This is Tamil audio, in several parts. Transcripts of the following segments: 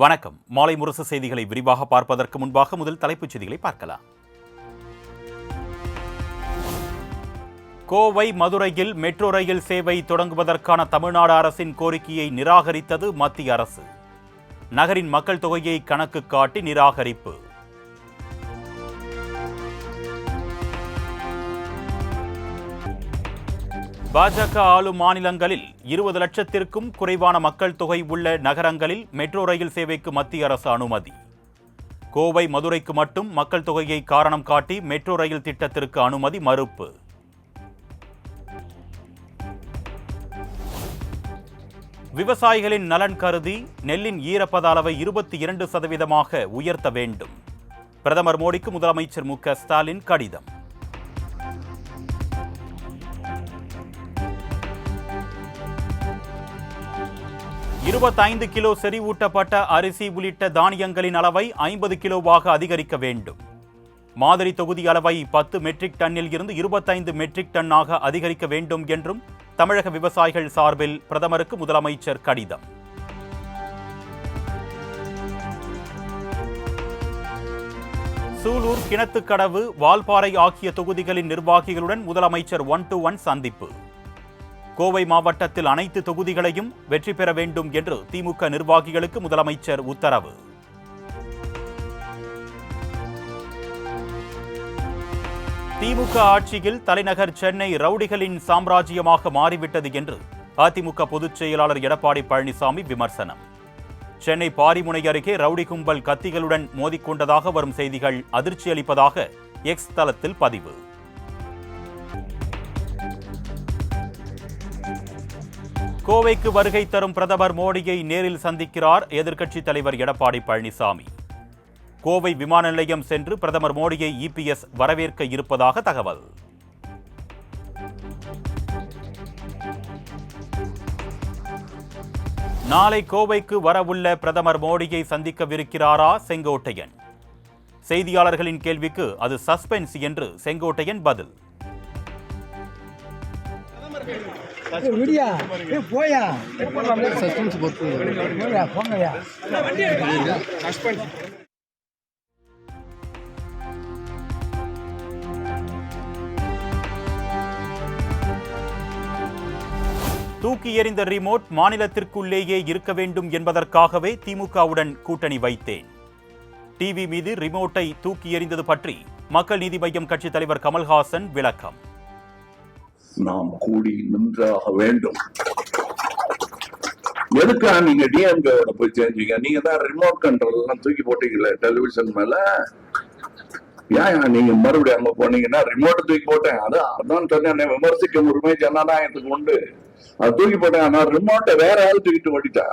வணக்கம். மாலை முரசு செய்திகளை விரிவாக பார்ப்பதற்கு முன்பாக முதல் தலைப்புச் செய்திகளை பார்க்கலாம். கோவை மதுரையில் மெட்ரோ ரயில் சேவை தொடங்குவதற்கான தமிழ்நாடு அரசின் கோரிக்கையை நிராகரித்தது மத்திய அரசு. நகரின் மக்கள் தொகையை கணக்கு காட்டி நிராகரிப்பு. பாஜக ஆளும் மாநிலங்களில் 20 லட்சத்திற்கும் குறைவான மக்கள் தொகை உள்ள நகரங்களில் மெட்ரோ ரயில் சேவைக்கு மத்திய அரசு அனுமதி. கோவை மதுரைக்கு மட்டும் மக்கள் தொகையை காரணம் காட்டி மெட்ரோ ரயில் திட்டத்திற்கு அனுமதி மறுப்பு. விவசாயிகளின் நலன் கருதி நெல்லின் ஈரப்பத அளவை 22% உயர்த்த வேண்டும். பிரதமர் மோடிக்கு முதலமைச்சர் மு.க. ஸ்டாலின் கடிதம். $25 கிலோ செறிவூட்டப்பட்ட அரிசி உள்ளிட்ட தானியங்களின் அளவை 50 கிலோவாக அதிகரிக்க வேண்டும். மாதிரி தொகுதி அளவை 10 மெட்ரிக் டன்னில் இருந்து 25 மெட்ரிக் டன்னாக அதிகரிக்க வேண்டும் என்றும் தமிழக விவசாயிகள் சார்பில் பிரதமருக்கு முதலமைச்சர் கடிதம். சூலூர், கிணத்துக்கடவு, வால்பாறை ஆகிய தொகுதிகளின் நிர்வாகிகளுடன் முதலமைச்சர் 1-to-1 சந்திப்பு. கோவை மாவட்டத்தில் அனைத்து தொகுதிகளையும் வெற்றி பெற வேண்டும் என்று திமுக நிர்வாகிகளுக்கு முதலமைச்சர் உத்தரவு. திமுக ஆட்சியில் தலைநகர் சென்னை ரவுடிகளின் சாம்ராஜ்யமாக மாறிவிட்டது என்று அதிமுக பொதுச் செயலாளர் எடப்பாடி பழனிசாமி விமர்சனம். சென்னை பாரிமுனை அருகே ரவுடி கும்பல் கத்திகளுடன் மோதிக்கொண்டதாக வரும் செய்திகள் அதிர்ச்சி அளிப்பதாக எக்ஸ் தளத்தில் பதிவு. கோவைக்கு வருகை தரும் பிரதமர் மோடியை நேரில் சந்திக்கிறார் எதிர்க்கட்சித் தலைவர் எடப்பாடி பழனிசாமி. கோவை விமான நிலையம் சென்று பிரதமர் மோடியை இபிஎஸ் வரவேற்க இருப்பதாக தகவல். நாளை கோவைக்கு வரவுள்ள பிரதமர் மோடியை சந்திக்கவிருக்கிறாரா செங்கோட்டையன்? செய்தியாளர்களின் கேள்விக்கு அது சஸ்பென்ஸ் என்று செங்கோட்டையன் பதில். தூக்கி எறிந்த ரிமோட் மாநிலத்திற்குள்ளேயே இருக்க வேண்டும் என்பதற்காகவே திமுகவுடன் கூட்டணி வைத்தேன். டிவி மீது ரிமோட்டை தூக்கி எறிந்தது பற்றி மக்கள் நீதி மய்யம் கட்சித் தலைவர் கமல்ஹாசன் விளக்கம். நாம் கூடி நின்றாக வேண்டும். எதுக்கா நீங்க டிஎம்கேவோட போய் சேர்ந்தீங்க? நீங்க தான் ரிமோட் கண்ட்ரோல் எல்லாம் தூக்கி போட்டீங்கல்ல டெலிவிஷன் மேல. ஏன் நீங்க மறுபடியும் அங்க போனீங்கன்னா ரிமோட்டை தூக்கி போட்டேன், அதான் சொன்னேன், விமர்சிக்க உரிமை ஜனநாயகத்துக்கு உண்டு, அது தூக்கி போட்டேன். ஆனா ரிமோட்டை வேற ஆள் தூக்கிட்டு ஓடிட்டா.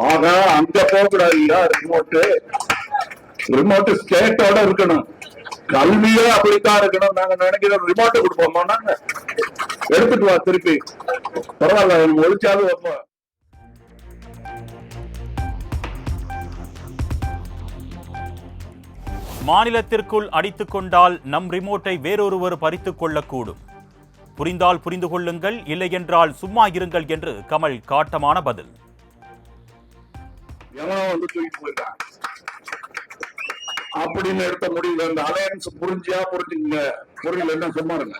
ஆனா அங்க போகக்கூடாதுயா, ரிமோட் ஸ்டேட்டோட இருக்கணும். கல்வியே அப்படித்தான் இருக்கணும். நாங்க நினைக்கிறோம் ரிமோட்டை கொடுப்போமா? நாங்க எடுத்துட்டு வா திருப்பி, பரவாயில்ல ஒழிச்சாலும் வைப்போம். மாநிலத்திற்குள் அடித்துக் கொண்டால் நம் ரிமோட்டை வேறொருவர் பறித்துக் கொள்ளக்கூடும். புரிந்தால் புரிந்து கொள்ளுங்கள், இல்லை என்றால் சும்மா இருங்கள் என்று கமல் காட்டமான பதில். அப்படின்னு எடுத்த முடியல. இந்த அலையன்ஸ் புரிஞ்சியா புரிஞ்சுங்க, புரியல என்ன சும்மா இருங்க.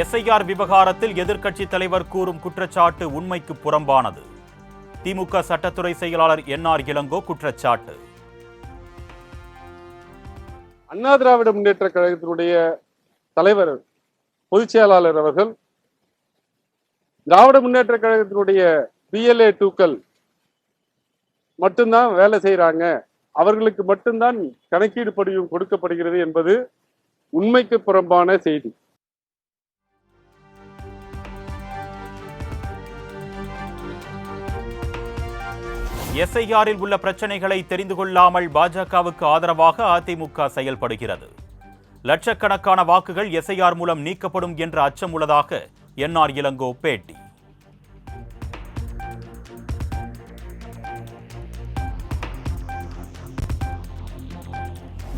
எஸ்ஐஆர் விவகாரத்தில் எதிர்க்கட்சித் தலைவர் கூறும் குற்றச்சாட்டு உண்மைக்கு புறம்பானது. திமுக சட்டத்துறை செயலாளர் என்.ஆர். இளங்கோ குற்றச்சாட்டு. அண்ணா திராவிட முன்னேற்ற கழகத்தினுடைய தலைவர் பொதுச் செயலாளர் அவர்கள் திராவிட முன்னேற்ற கழகத்தினுடைய PLA 2க்கள் மட்டும்தான் வேலை செய்யறாங்க, அவர்களுக்கு மட்டும்தான் கணக்கீடு படிவம் கொடுக்கப்படுகிறது என்பது உண்மைக்கு புறம்பான செய்தி. எஸ்ஐஆரில் உள்ள பிரச்சனைகளை தெரிந்து கொள்ளாமல் பாஜகவுக்கு ஆதரவாக அதிமுக செயல்படுகிறது. லட்சக்கணக்கான வாக்குகள் எஸ்ஐஆர் மூலம் நீக்கப்படும் என்ற அச்சம் உள்ளதாக என்.ஆர். இளங்கோ பேட்டி.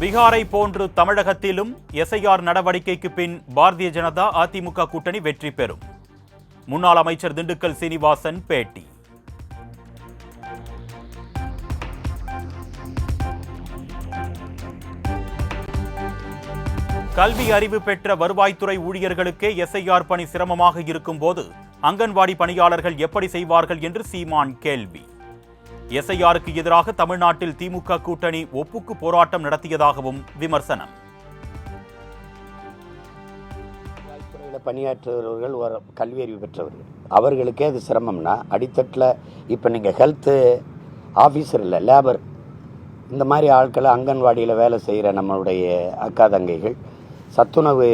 பீகாரை போன்று தமிழகத்திலும் எஸ்ஐஆர் நடவடிக்கைக்கு பின் பாரதிய ஜனதா அதிமுக கூட்டணி வெற்றி பெறும். முன்னாள் அமைச்சர் திண்டுக்கல் சீனிவாசன் பேட்டி. கல்வி அறிவு பெற்ற வருவாய்த்துறை ஊழியர்களுக்கே எஸ்ஐஆர் பணி சிரமமாக இருக்கும் போது அங்கன்வாடி பணியாளர்கள் எப்படி செய்வார்கள் என்று சீமான் கேள்வி. எஸ்ஐஆருக்கு எதிராக தமிழ்நாட்டில் திமுக கூட்டணி ஒப்புக்கு போராட்டம் நடத்தியதாகவும் விமர்சனம். பணியாற்றுபவர்கள் ஒரு கல்வி அறிவு பெற்றவர்கள், அவர்களுக்கே அது சிரமம்னா அடித்தட்டில் இப்போ நீங்கள் ஹெல்த்து ஆஃபீஸர் இல்லை, லேபர், இந்த மாதிரி ஆட்களை அங்கன்வாடியில் வேலை செய்கிற நம்மளுடைய அக்கா தங்கைகள், சத்துணவு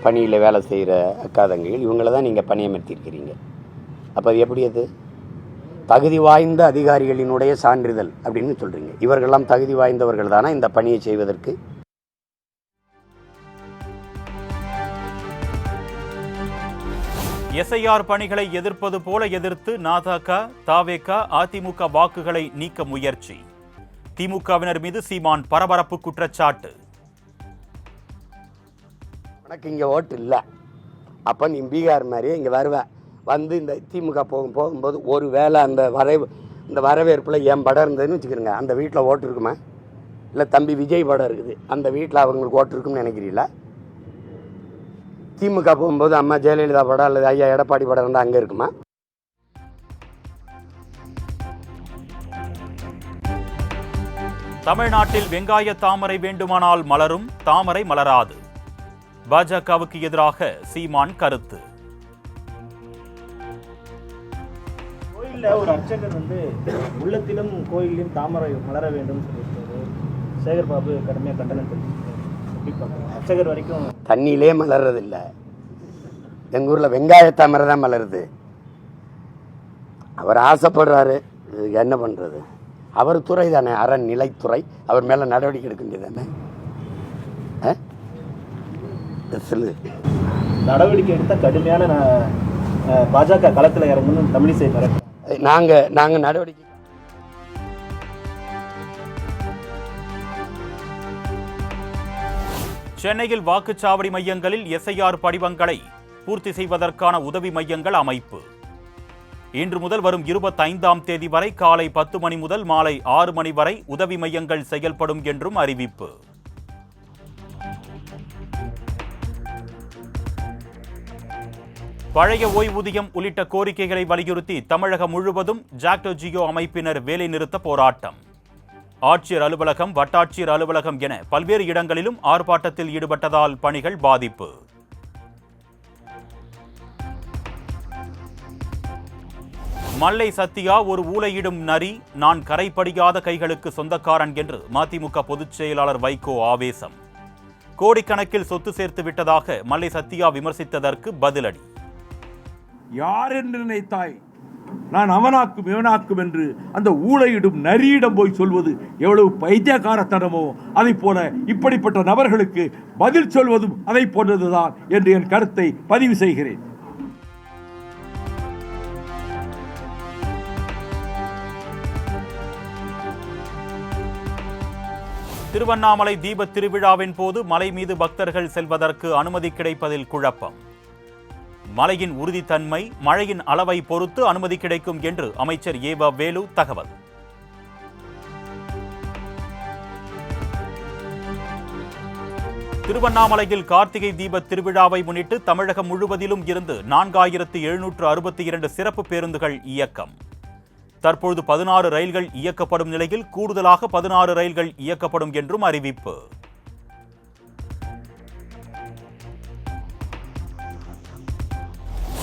பணியில் வேலை செய்கிற அக்கா தங்கைகள், இவங்கள தான் நீங்கள் பணியமர்த்தியிருக்கிறீங்க. அப்போ அது எப்படி? அது தகுதி வாய்ந்த அதிகாரிகளினுடைய சான்றிதழ் அப்படின்னு சொல்கிறீங்க. இவர்களெல்லாம் தகுதி வாய்ந்தவர்கள் தானே இந்த பணியை செய்வதற்கு? எஸ்ஐஆர் பணிகளை எதிர்ப்பது போல எதிர்த்து நாதக, தவேக, அதிமுக வாக்குகளை நீக்க முயற்சி. திமுகவினர் மீது சீமான் பரபரப்பு குற்றச்சாட்டு. உனக்கு இங்கே ஓட்டு இல்லை, அப்போ நீ பீகார் மாதிரியே இங்கே வருவேன், வந்து இந்த திமுக போகும்போது ஒரு வேளை இந்த வரவேற்பில் என் படம் இருந்ததுன்னு வச்சுக்கிறேங்க, அந்த வீட்டில் ஓட்டு இருக்குமா? இல்லை தம்பி விஜய் படம் இருக்குது, அந்த வீட்டில் அவங்களுக்கு ஓட்டு இருக்குன்னு நினைக்கிறீங்களா? திமுக போகும்போது அம்மா ஜெயலலிதா படம் அல்லது ஐயா எடப்பாடி படம் இருந்தால் அங்கே இருக்குமா? தமிழ்நாட்டில் வெங்காய தாமரை வேண்டுமானால் மலரும், தாமரை மலராது. பாஜகவுக்கு எதிராக சீமான் கருத்து. கோயிலில் ஒரு அர்ச்சகர் உள்ளத்திலும் கோயிலையும் தாமரை மலர வேண்டும் சொல்லியிருக்காரு. சேகர் பாபு கடுமையாக கண்டனம் தெரிவிச்சிருக்காரு. அர்ச்சகர் வரைக்கும் தண்ணியிலே மலர்றது இல்லை, எங்கள் ஊரில் வெங்காய தாமரை தான் மலருது. அவர் ஆசைப்படுறாரு, என்ன பண்ணுறது? அவர் துறை தானே, அறநிலைத்துறை, அவர் மேலே நடவடிக்கை எடுக்க வேண்டியது தானே. சொல்லு, நடவடிக்கை எடுத்தால் கடுமையான பாஜக களத்தில் இறங்கணும் தமிழிசை மிரட்டல். நாங்கள் நடவடிக்கை. சென்னையில் வாக்குச்சாவடி மையங்களில் எஸ்ஐஆர் படிவங்களை பூர்த்தி செய்வதற்கான உதவி மையங்கள் அமைப்பு. இன்று முதல் வரும் 25ஆம் தேதி வரை காலை 10 மணி முதல் மாலை 6 மணி வரை உதவி மையங்கள் செயல்படும் என்றும் அறிவிப்பு. பழைய ஓய்வூதியம் உள்ளிட்ட கோரிக்கைகளை வலியுறுத்தி தமிழகம் முழுவதும் ஜாக்டோ ஜியோ அமைப்பினர் வேலைநிறுத்த போராட்டம். ஆட்சியர் அலுவலகம், வட்டாட்சியர் அலுவலகம் என பல்வேறு இடங்களிலும் ஆர்ப்பாட்டத்தில் ஈடுபட்டதால் பணிகள் பாதிப்பு. மல்லை சத்யா ஒரு ஊளையிடும் நரி, நான் கரைப்படியாத கைகளுக்கு சொந்தக்காரன் என்று மதிமுக பொதுச் செயலாளர் வைகோ ஆவேசம். கோடிக்கணக்கில் சொத்து சேர்த்து விட்டதாக மல்லை சத்யா விமர்சித்ததற்கு பதிலடி. யார் என்று நினைத்தாய்? நான் அவனாக்கும் இவனாக்கும் என்று அந்த ஊளையிடும் நரியிடம் போய் சொல்வது எவ்வளவு பைத்தியக்காரத்தனமோ, அதை போல இப்படிப்பட்ட நபர்களுக்கு பதில் சொல்வதும் அதை போன்றதுதான் என்று என் கருத்தை பதிவு செய்கிறேன். திருவண்ணாமலை தீபத் திருவிழாவின் போது மலை மீது பக்தர்கள் செல்வதற்கு அனுமதி கிடைப்பதில் குழப்பம். மலையின் உறுதித்தன்மை, மழையின் அளவை பொறுத்து அனுமதி கிடைக்கும் என்று அமைச்சர் ஏவ வேலு தகவல். திருவண்ணாமலையில் கார்த்திகை தீபத் திருவிழாவை முன்னிட்டு தமிழகம் முழுவதிலும் இருந்து 4762 சிறப்பு பேருந்துகள் இயக்கம். தற்பொழுது 16 ரயில்கள் இயக்கப்படும் நிலையில் கூடுதலாக 16 ரயில்கள் இயக்கப்படும் என்றும் அறிவிப்பு.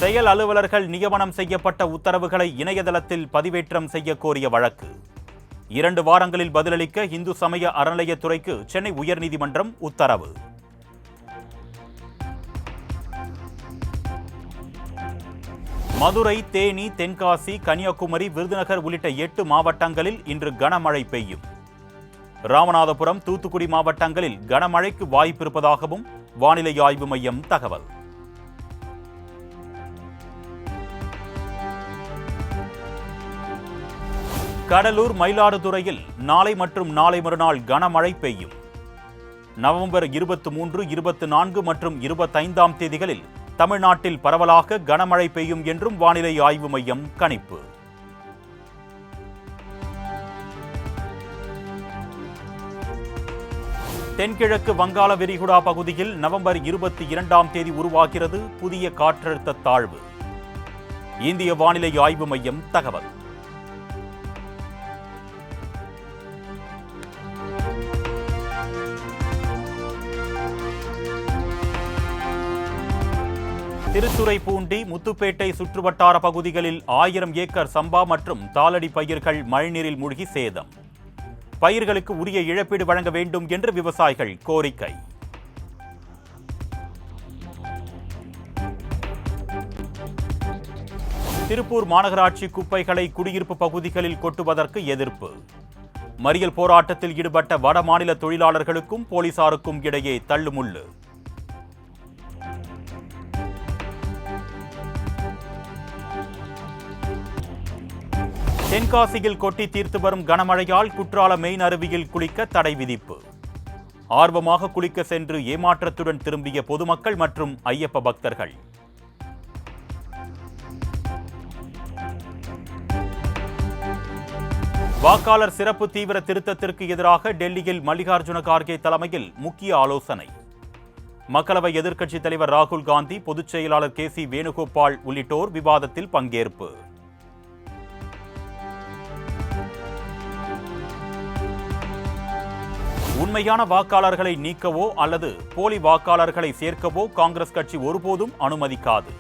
செயல் அலுவலர்கள் நியமனம் செய்யப்பட்ட உத்தரவுகளை இணையதளத்தில் பதிவேற்றம் செய்ய கோரிய வழக்கு. 2 வாரங்களில் பதிலளிக்க இந்து சமய அறநிலையத்துறைக்கு சென்னை உயர்நீதிமன்றம் உத்தரவு. மதுரை, தேனி, தென்காசி, கன்னியாகுமரி, விருதுநகர் உள்ளிட்ட 8 மாவட்டங்களில் இன்று கனமழை பெய்யும். ராமநாதபுரம், தூத்துக்குடி மாவட்டங்களில் கனமழைக்கு வாய்ப்பு இருப்பதாகவும் வானிலை ஆய்வு மையம் தகவல். கடலூர், மயிலாடுதுறையில் நாளை மற்றும் நாளை மறுநாள் கனமழை பெய்யும். நவம்பர் 23, 24 மற்றும் 25ஆம் தேதிகளில் தமிழ்நாட்டில் பரவலாக கனமழை பெய்யும் என்றும் வானிலை ஆய்வு மையம் கணிப்பு. தென்கிழக்கு வங்காள விரிகுடா பகுதியில் நவம்பர் 22ஆம் தேதி உருவாகிறது புதிய காற்றழுத்த தாழ்வு. இந்திய வானிலை ஆய்வு மையம் தகவல். திருத்துறைப்பூண்டி, முத்துப்பேட்டை சுற்றுவட்டார பகுதிகளில் 1000 ஏக்கர் சம்பா மற்றும் தாளடி பயிர்கள் மழைநீரில் மூழ்கி சேதம். பயிர்களுக்கு உரிய இழப்பீடு வழங்க வேண்டும் என்று விவசாயிகள் கோரிக்கை. திருப்பூர் மாநகராட்சி குப்பைகளை குடியிருப்பு பகுதிகளில் கொட்டுவதற்கு எதிர்ப்பு. மறியல் போராட்டத்தில் ஈடுபட்ட வட மாநில தொழிலாளர்களுக்கும் போலீசாருக்கும் இடையே தள்ளுமுள்ளு. தென்காசியில் கொட்டி தீர்த்து வரும் கனமழையால் குற்றால மெயின் அருவியில் குளிக்க தடை விதிப்பு. ஆர்வமாக குளிக்க சென்று ஏமாற்றத்துடன் திரும்பிய பொதுமக்கள் மற்றும் ஐயப்ப பக்தர்கள். வாக்காளர் சிறப்பு தீவிர திருத்தத்திற்கு எதிராக டெல்லியில் மல்லிகார்ஜுன கார்கே தலைமையில் முக்கிய ஆலோசனை. மக்களவை எதிர்க்கட்சித் தலைவர் ராகுல் காந்தி, பொதுச் செயலாளர் KC வேணுகோபால் உள்ளிட்டோர் விவாதத்தில் பங்கேற்பு. உண்மையான வாக்காளர்களை நீக்கவோ அல்லது போலி வாக்காளர்களை சேர்க்கவோ காங்கிரஸ் கட்சி ஒருபோதும் அனுமதிக்காது.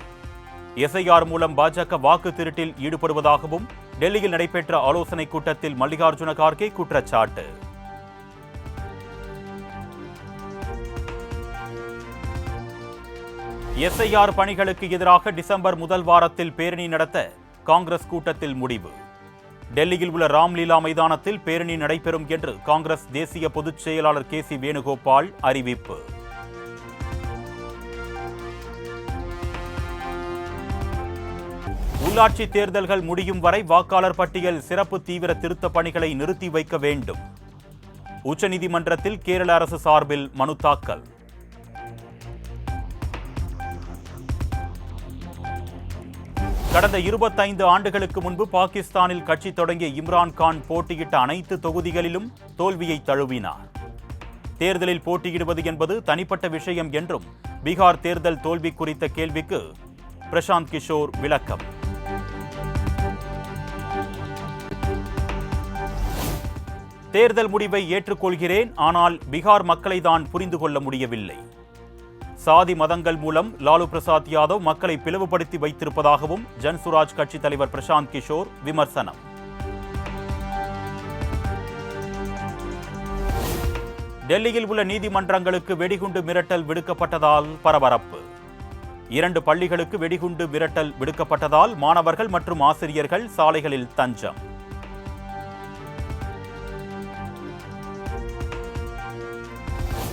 SIR மூலம் பாஜக வாக்கு திருட்டில் ஈடுபடுவதாகவும் டெல்லியில் நடைபெற்ற ஆலோசனைக் கூட்டத்தில் மல்லிகார்ஜுன கார்கே குற்றச்சாட்டு. SIR பணிகளுக்கு எதிராக டிசம்பர் முதல் வாரத்தில் பேரணி நடத்த காங்கிரஸ் கூட்டத்தில் முடிவு. டெல்லியில் உள்ள ராம்லீலா மைதானத்தில் பேரணி நடைபெறும் என்று காங்கிரஸ் தேசிய பொதுச் செயலாளர் KC வேணுகோபால் அறிவிப்பு. உள்ளாட்சி தேர்தல்கள் முடியும் வரை வாக்காளர் பட்டியல் சிறப்பு தீவிர திருத்த பணிகளை நிறுத்தி வைக்க வேண்டும். உச்சநீதிமன்றத்தில் கேரள அரசு சார்பில் மனு தாக்கல். கடந்த 25 ஆண்டுகளுக்கு முன்பு பாகிஸ்தானில் கட்சி தொடங்கிய இம்ரான் கான் போட்டியிட்ட அனைத்து தொகுதிகளிலும் தோல்வியை தழுவினார். தேர்தலில் போட்டியிடுவது என்பது தனிப்பட்ட விஷயம் என்றும் பீகார் தேர்தல் தோல்வி குறித்த கேள்விக்கு பிரசாந்த் கிஷோர் விளக்கம். தேர்தல் முடிவை ஏற்றுக்கொள்கிறேன், ஆனால் பீகார் மக்களை தான் புரிந்து கொள்ள முடியவில்லை. சாதி மதங்கள் மூலம் லாலு பிரசாத் யாதவ் மக்களை பிளவுபடுத்தி வைத்திருப்பதாகவும் ஜன்சுராஜ் கட்சி தலைவர் பிரசாந்த் கிஷோர் விமர்சனம். டெல்லியில் உள்ள நீதிமன்றங்களுக்கு வெடிகுண்டு மிரட்டல் விடுக்கப்பட்டதால் பரபரப்பு. 2 பள்ளிகளுக்கு வெடிகுண்டு மிரட்டல் விடுக்கப்பட்டதால் மாணவர்கள் மற்றும் ஆசிரியர்கள் சாலைகளில் தஞ்சம்.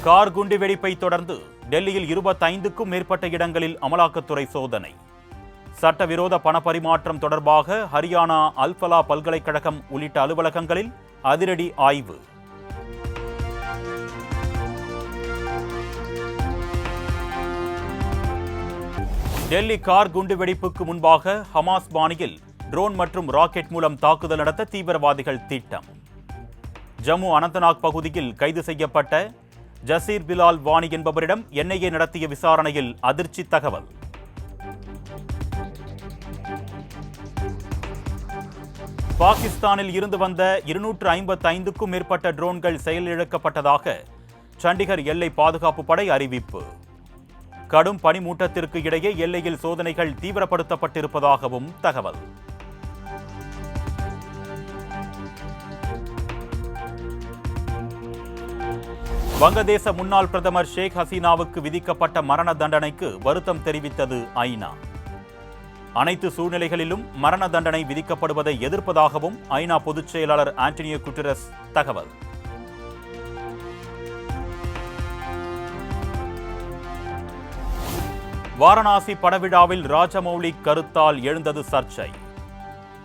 கார் குண்டு வெடிப்பை தொடர்ந்து டெல்லியில் 25க்கும் மேற்பட்ட இடங்களில் அமலாக்கத்துறை சோதனை. சட்டவிரோத பணப்பரிமாற்றம் தொடர்பாக ஹரியானா அல்ஃபலா பல்கலைக்கழகம் உள்ளிட்ட அலுவலகங்களில் அதிரடி ஆய்வு. டெல்லி கார் குண்டு வெடிப்புக்கு முன்பாக ஹமாஸ் பாணியில் ட்ரோன் மற்றும் ராக்கெட் மூலம் தாக்குதல் நடத்த தீவிரவாதிகள் திட்டம். ஜம்மு அனந்தநாக் பகுதியில் கைது செய்யப்பட்ட ஜசீர் பிலால் வாணி என்பவரிடம் NIA நடத்திய விசாரணையில் அதிர்ச்சி தகவல். பாகிஸ்தானில் இருந்து வந்த 255க்கும் மேற்பட்ட ட்ரோன்கள் செயலிழக்கப்பட்டதாக சண்டிகர் எல்லை பாதுகாப்பு படை அறிவிப்பு. கடும் பனிமூட்டத்திற்கு இடையே எல்லையில் சோதனைகள் தீவிரப்படுத்தப்பட்டிருப்பதாகவும் தகவல். வங்கதேச முன்னாள் பிரதமர் ஷேக் ஹசீனாவுக்கு விதிக்கப்பட்ட மரண தண்டனைக்கு வருத்தம் தெரிவித்தது ஐநா. அனைத்து சூழ்நிலைகளிலும் மரண தண்டனை விதிக்கப்படுவதை எதிர்ப்பதாகவும் ஐநா பொதுச் செயலாளர் ஆண்டனியோ குட்டரஸ் தகவல். வாரணாசி படவிழாவில் ராஜமௌலி கருத்தால் எழுந்தது சர்ச்சை.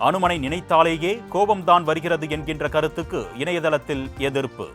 அனுமனை நினைத்தாலேயே கோபம்தான் வருகிறது என்கின்ற கருத்துக்கு இணையதளத்தில் எதிர்ப்பு.